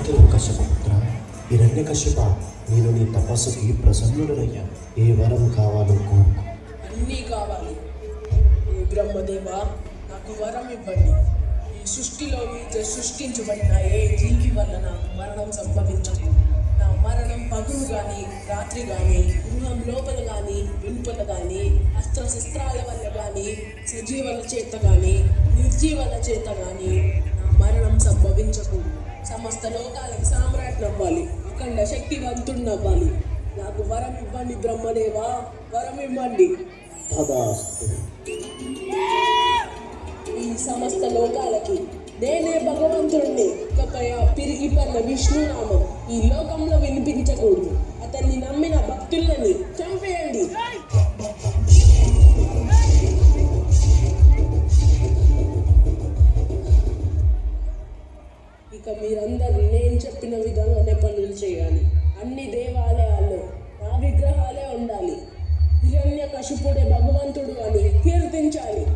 హిరణ్యకశపుత్ర, హిరణ్యకశిప, నేను నీ తపస్సుకి ప్రసన్నుడనయ్యా. ఏ వరం కావాలో కోరుకో. అన్నీ కావాలి. ఏ బ్రహ్మదేవా, నాకు వరం ఇవ్వండి. ఈ సృష్టిలో మీతో సృష్టించబడిన ఏ జీవి వల్ల నాకు మరణం సంభవించదు. నా మరణం పగులు కానీ రాత్రి కానీ, గృహం లోపల కానీ వెలుపల కానీ, అస్త్రశస్త్రాల వల్ల కానీ, సజీవుల చేత కానీ నిర్జీవుల చేత కానీ నా మరణం సంభవించకూడదు. సమస్త లోకాలకు సామ్రాట్ నవ్వాలి, అఖండ శక్తివంతుడు నవ్వాలి. నాకు వరం ఇవ్వండి బ్రహ్మదేవా, వరం ఇవ్వండి. ఈ సమస్త లోకాలకి నేనే భగవంతుడిని. ఇకపై ఆ పిరిగి పన్న విష్ణునామం ఈ లోకంలో వినిపించకూడదు. అతన్ని నమ్మిన భక్తులని చంపేయండి. ఇక మీరందరూ నేను చెప్పిన విధంగానే పనులు చేయాలి. అన్ని దేవాలయాల్లో నా విగ్రహాలే ఉండాలి. హిరణ్యకశిపుడే భగవంతుడు అని కీర్తించాలి.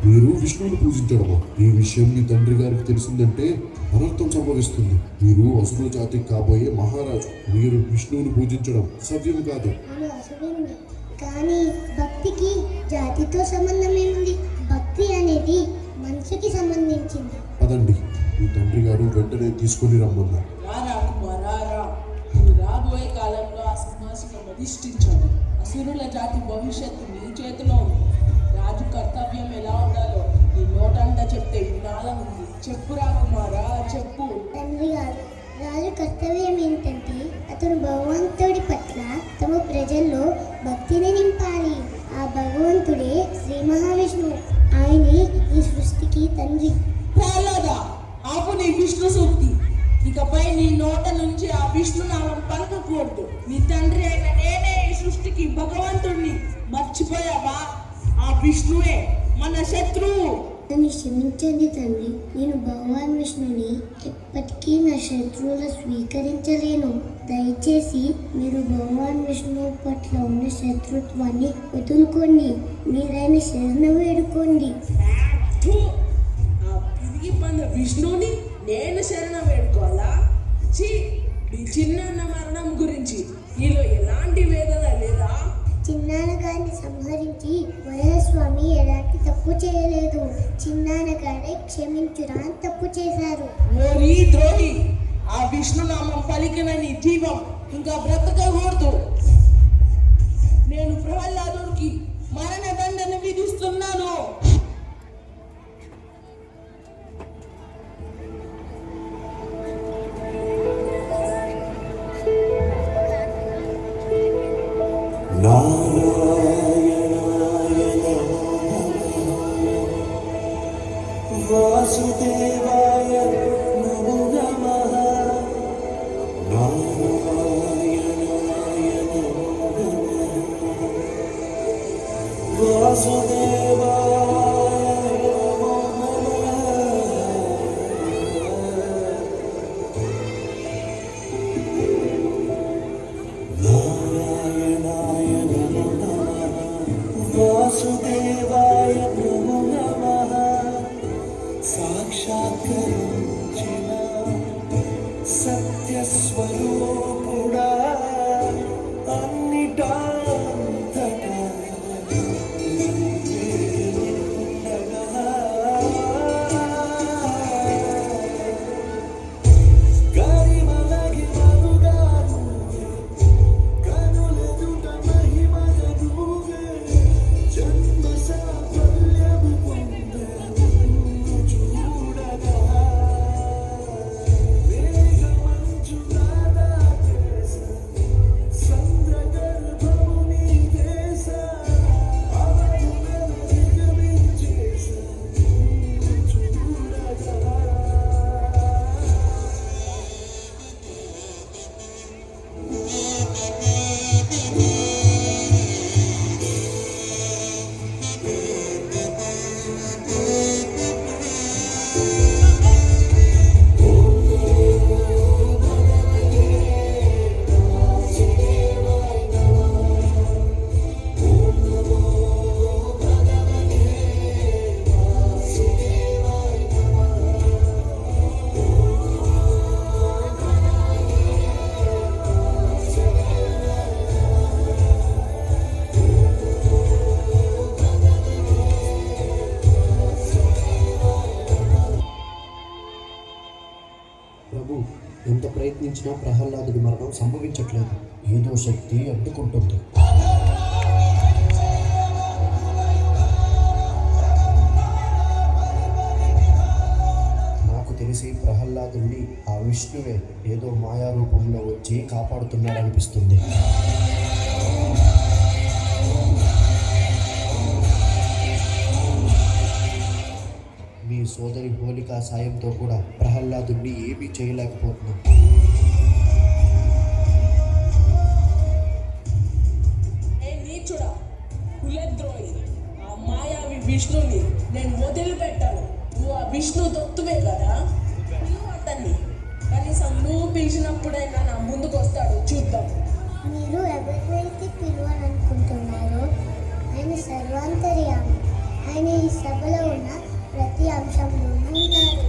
మీరు విష్ణువుని పూజించడమా? ఈ విషయం మీ తండ్రి గారికి తెలిసిందంటే అనర్థం సంభవిస్తుంది. మీరు అసురుల జాతికి కాబోయే మహారాజు. మీరు విష్ణువుని పూజించడం సవ్యం కాదు. కానీ భక్తికి జాతితో సంబంధం ఏముంది? భక్తి అనేది మనసుకి సంబంధించింది. పదండి, మీ తండ్రి గారు వెంటనే తీసుకొని రమ్మన్నారు. రాబోయే కాలంలో ఆ సింహాసనం అధిష్ఠించాలి. అసురుల జాతి భవిష్యత్తు నీ చేతిలో ఉంది. రాజు కర్తవ్యం ఎలా ఉండాలో నీ నోటంతా చెప్తే వినాలనుంది. చెప్పు రాకుమారా, చెప్పు. తండ్రి గారు, రాజు కర్తవ్యం ఏంటంటే అతను భగవంతుడి పట్ల తమ ప్రజల్లో భక్తిని నింపాలి. ఆ భగవంతుడే శ్రీ మహావిష్ణువు. ఆయనే స్వామి ఈ సృష్టికి తండ్రి. ప్రహ్లాద, ఆపు నీ విష్ణు సూక్తి. ఇకపై నీ నోట నుంచి ఆ విష్ణునామం పలకకూడదు. నీ తండ్రి అయిన నేనే ఈ సృష్టికి భగవంతుడిని. మర్చిపోయావా? ఆ విష్ణువే మన శత్రువు. నన్ను క్షమించండి తండ్రి. నేను భగవాన్ విష్ణుని ఎప్పటికీ నా శత్రువులు స్వీకరించలేను. దయచేసి మీరు భగవాన్ విష్ణువు పట్ల ఉన్న శత్రుత్వాన్ని వదులుకోండి. మీరైన శరణ వేడుకోండి. థు! ఆ పిరిగి పంద విష్ణుని నేను శరణ వేడుకోవాలా? ఛీ! నీ చిన్న మరణం గురించి నీలో ఎలాంటి వేదన లేదా? చిన్నాన్నగారిని సంహరించి వరదస్వామి ఎలాంటి తప్పు చేయలేదు. చిన్నాన్నగారే క్షమించురా అని తప్పు చేశారు. ఓరి ద్రోహి! ఆ విష్ణునామం పలికిన నీ జీవం ఇంకా బ్రతకకూడదు. నేను ప్రహ్లాదుడికి మరణదండన విధిస్తున్నాను. వాసుదేవాయ నమో నమః. నారాయణాయ నమో నమః. వాసుదేవాయ నమో నమః. నారాయణాయ నమో నమః. వాసుదేవాయ నమో నమః. సాక్షాత్కరించిన సత్యస్వరూపుడా అన్నిటా అంతటా నీవేనుండగా. గరిమలగిమలుగా నువ్వే, కనులెదుట మహిమగా నువ్వే, జన్మ సాఫల్యము పొందావు చూడగా. మేఘమంచు రాధా కేశ, సంద్రగర్భము నీ కేశ, అవధులను దిగమించేశ చూడగా. ప్రభు, ఎంత ప్రయత్నించినా ప్రహ్లాదుడి మరణం సంభవించట్లేదు. ఏదో శక్తి అడ్డుకుంటుంది. నాకు తెలిసి ప్రహ్లాదుడిని ఆ విష్ణువే ఏదో మాయా రూపంలో వచ్చి కాపాడుతున్నాడనిపిస్తుంది. మీ సోదరి హోలికా సాయంతో కూడా ప్రహ్లాదుడిని ఏమీ చేయలేకపోతున్నాం. ఏ నీచుడా, కులద్రోహి! ఆ మాయావి విష్ణుని నేను వదిలిపెట్టాను. నువ్వు ఆ విష్ణు దొత్తువే కదా? నువ్వు అతన్ని కనీసం నువ్వు పిలిచినప్పుడైనా నా ముందుకు వస్తాడు, చూద్దాం. మీరు ఎవరినైతే పిలవాలనుకుంటున్నారో ఆయన సర్వాంతర్యామి. ఆయన ఈ సభలో ఉన్న ప్రతి అంశంలోనూ ఉన్నారు.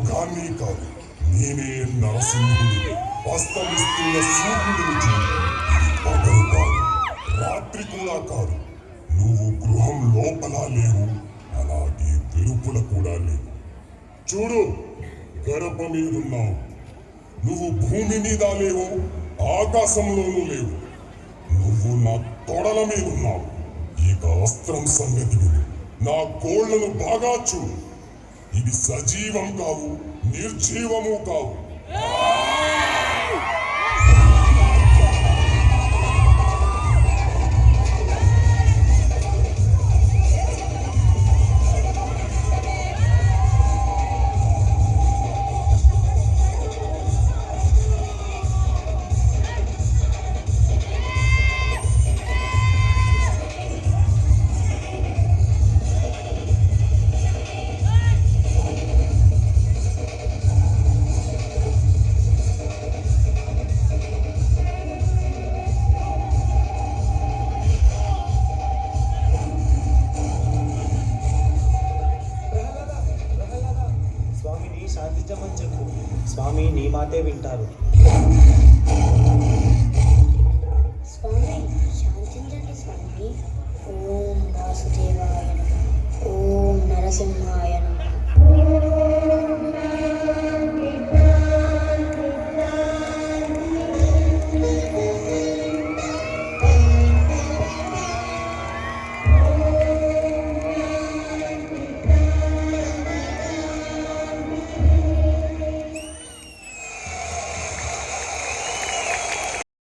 మృగాన్ని కాదు, నేనే నరసింహుని, అస్తమిస్తున్న సూర్యుడిని చూడు. ఇది పగలు కాదు, రాత్రి కూడా కాదు. నువ్వు గృహం లోపల లేవు, అలాగే వెలుపల కూడా లేవు. చూడు, గడప మీదున్నావు. నువ్వు భూమి మీద లేవు, ఆకాశంలోనూ లేవు. నువ్వు నా తొడల మీదున్నావు. ఇక అస్త్రం సంగతి విను. నా కోళ్లను బాగా చూడు. ఇవి సజీవం కావు, నిర్జీవము కావు. స్వామిని శాంతించమని చెప్పు. స్వామి నీ మాటే వింటారు. స్వామి శాంతించండి స్వామి. ఓం వాసుదేవాయ నమః. ఓం నరసింహాయ